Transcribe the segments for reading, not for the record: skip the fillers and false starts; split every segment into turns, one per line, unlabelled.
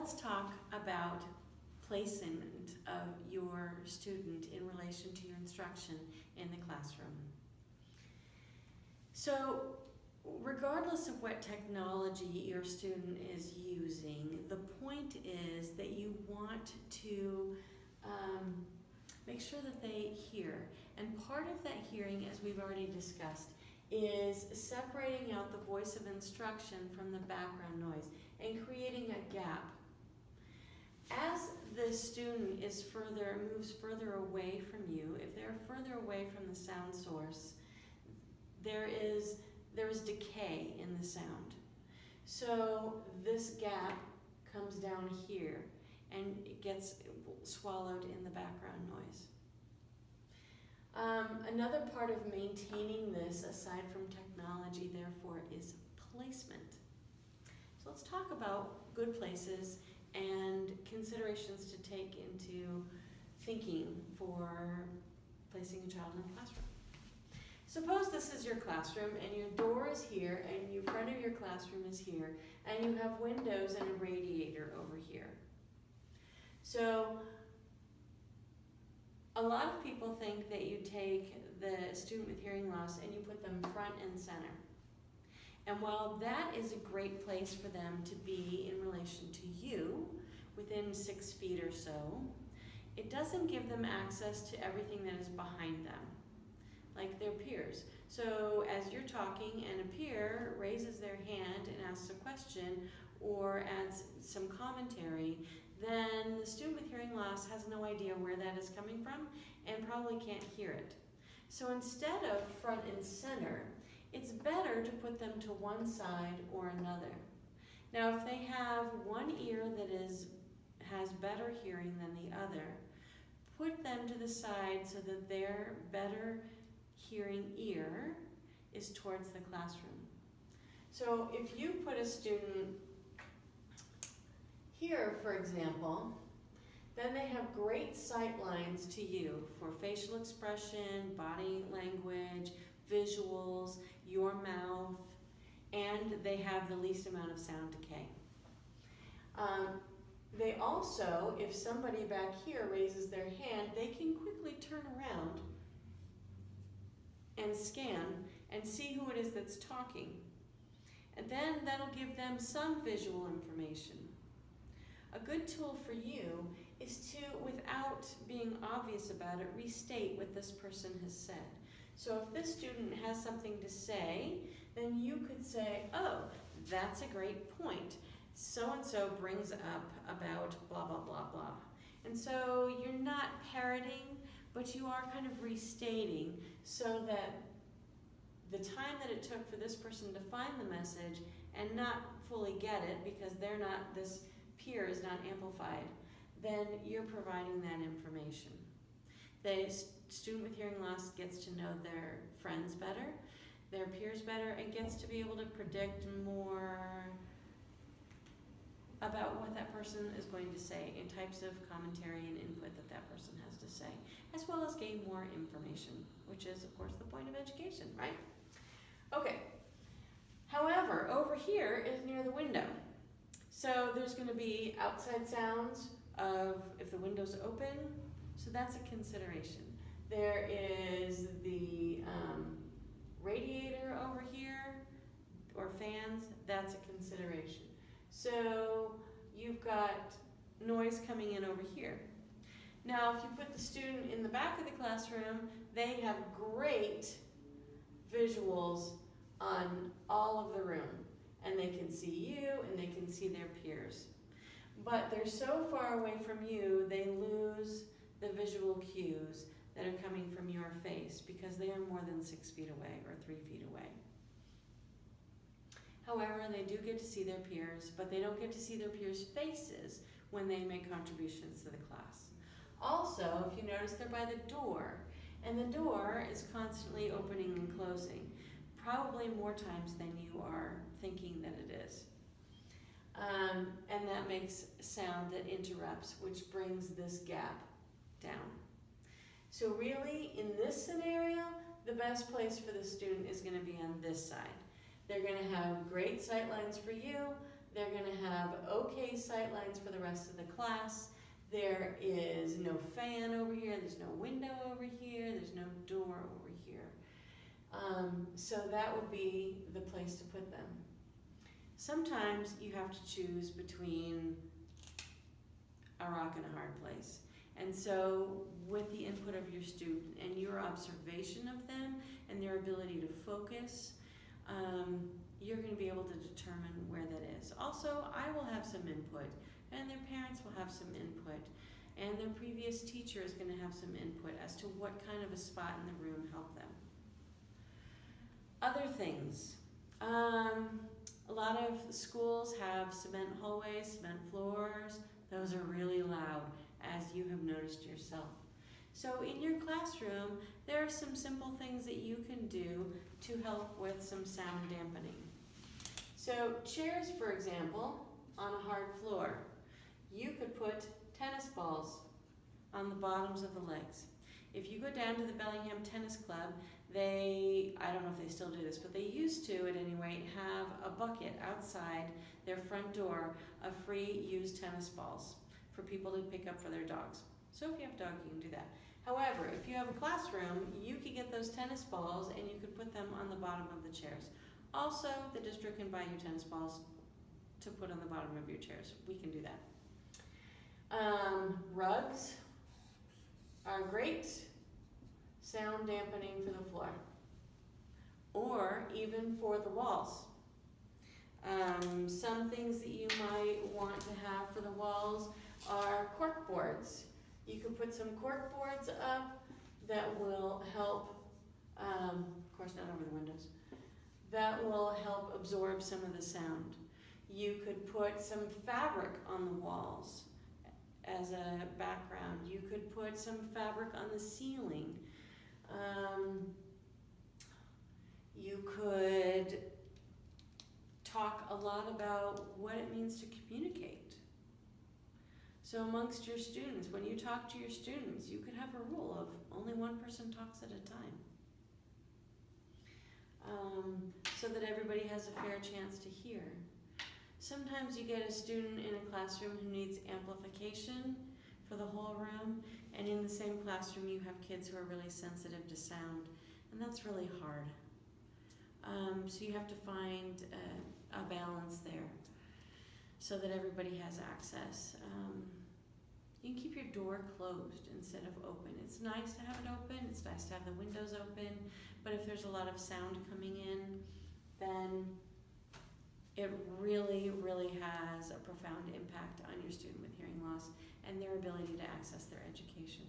let's talk about placement of your student in relation to your instruction in the classroom. So, regardless of what technology your student is using, the point is that you want to make sure that they hear. And part of that hearing, as we've already discussed, is separating out the voice of instruction from the background noise and creating a gap. As the student moves further away from you, if they're further away from the sound source, there is decay in the sound. So this gap comes down here and it gets swallowed in the background noise. Another part of maintaining this, aside from technology, therefore, is placement. So let's talk about good places and considerations to take into thinking for placing a child in a classroom. Suppose this is your classroom and your door is here and your front of your classroom is here and you have windows and a radiator over here. So a lot of people think that you take the student with hearing loss and you put them front and center. And while that is a great place for them to be in relation to you, within 6 feet or so, it doesn't give them access to everything that is behind them, like their peers. So as you're talking and a peer raises their hand and asks a question or adds some commentary, then the student with hearing loss has no idea where that is coming from and probably can't hear it. So instead of front and center, it's better to put them to one side or another. Now if they have one ear that has better hearing than the other, put them to the side so that their better hearing ear is towards the classroom. So if you put a student here, for example, then they have great sight lines to you for facial expression, body language, visuals, your mouth, and they have the least amount of sound decay. They also, if somebody back here raises their hand, they can quickly turn around and scan and see who it is that's talking. And then that'll give them some visual information. A good tool for you is to, without being obvious about it, restate what this person has said. So if this student has something to say, then you could say, oh, that's a great point. So-and-so brings up about blah, blah, blah, blah. And so you're not parroting, but you are kind of restating so that the time that it took for this person to find the message and not fully get it because this peer is not amplified, then you're providing that information. The student with hearing loss gets to know their friends better, their peers better, and gets to be able to predict more about what that person is going to say and types of commentary and input that person has to say, as well as gain more information, which is, of course, the point of education, right? Okay. However, over here is near the window. So there's going to be outside sounds of if the window's open, so that's a consideration. There is the radiator over here, or fans, that's a consideration. So you've got noise coming in over here. Now if you put the student in the back of the classroom, they have great visuals on all of the room. And they can see you and they can see their peers. But they're so far away from you, they lose the visual cues that are coming from your face because they are more than 6 feet away or 3 feet away. However, they do get to see their peers, but they don't get to see their peers' faces when they make contributions to the class. Also, if you notice, they're by the door, and the door is constantly opening and closing, probably more times than you are thinking that it is. And that makes sound that interrupts, which brings this gap down. So really, in this scenario, the best place for the student is going to be on this side. They're going to have great sight lines for you, They're going to have okay sight lines for the rest of the class. There is no fan over here, there's no window over here, there's no door over here. So that would be the place to put them. Sometimes you have to choose between a rock and a hard place. And so with the input of your student and your observation of them and their ability to focus, you're going to be able to determine where that is. Also, I will have some input, and their parents will have some input, and their previous teacher is going to have some input as to what kind of a spot in the room helped them. Other things. A lot of schools have cement hallways, cement floors. Those are really loud, as you have noticed yourself. So in your classroom, there are some simple things that you can do to help with some sound dampening. So chairs, for example, on a hard floor. You could put tennis balls on the bottoms of the legs. If you go down to the Bellingham Tennis Club, I don't know if they still do this, but they used to, at any rate, have a bucket outside their front door of free used tennis balls for people to pick up for their dogs. So if you have a dog, you can do that. However, if you have a classroom, you could get those tennis balls and you could put them on the bottom of the chairs. Also, the district can buy you tennis balls to put on the bottom of your chairs. We can do that. Rugs are great sound dampening for the floor, or even for the walls. Some things that you might want to have for the walls are cork boards. You could put some cork boards up that will help, of course not over the windows, that will help absorb some of the sound. You could put some fabric on the walls as a background. You could put some fabric on the ceiling. You could talk a lot about what it means to communicate. So amongst your students, when you talk to your students, you could have a rule of only one person talks at a time. So that everybody has a fair chance to hear. Sometimes you get a student in a classroom who needs amplification for the whole room, and in the same classroom you have kids who are really sensitive to sound, and that's really hard. So you have to find a balance there so that everybody has access. You can keep your door closed instead of open. It's nice to have it open, it's nice to have the windows open, but if there's a lot of sound coming in, then it really, really has a profound impact on your student with hearing loss and their ability to access their education.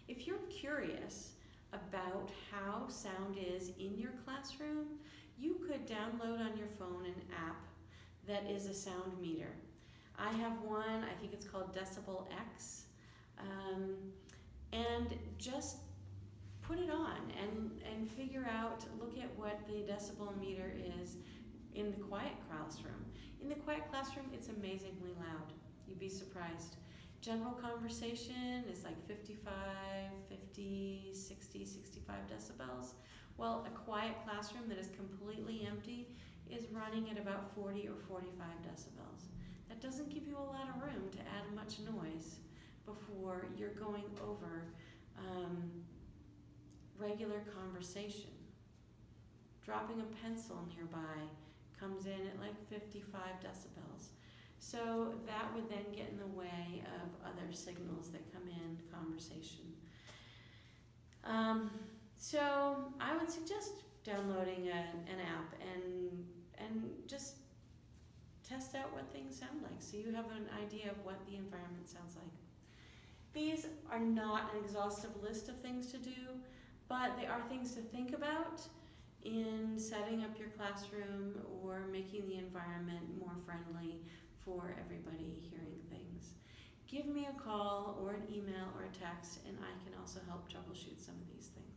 If you're curious about how sound is in your classroom, you could download on your phone an app that is a sound meter. I have one, I think it's called Decibel X, and just put it on and figure out, look at what the decibel meter is in the quiet classroom. In the quiet classroom, it's amazingly loud. You'd be surprised. General conversation is like 55, 50, 60, 65 decibels. Well, a quiet classroom that is completely empty is running at about 40 or 45 decibels. That doesn't give you a lot of room to add much noise before you're going over regular conversation. Dropping a pencil nearby comes in at like 55 decibels. So that would then get in the way of other signals that come in conversation. So I would suggest downloading an app and just test out what things sound like so you have an idea of what the environment sounds like. These are not an exhaustive list of things to do, but they are things to think about in setting up your classroom or making the environment more friendly for everybody hearing things. Give me a call or an email or a text, and I can also help troubleshoot some of these things.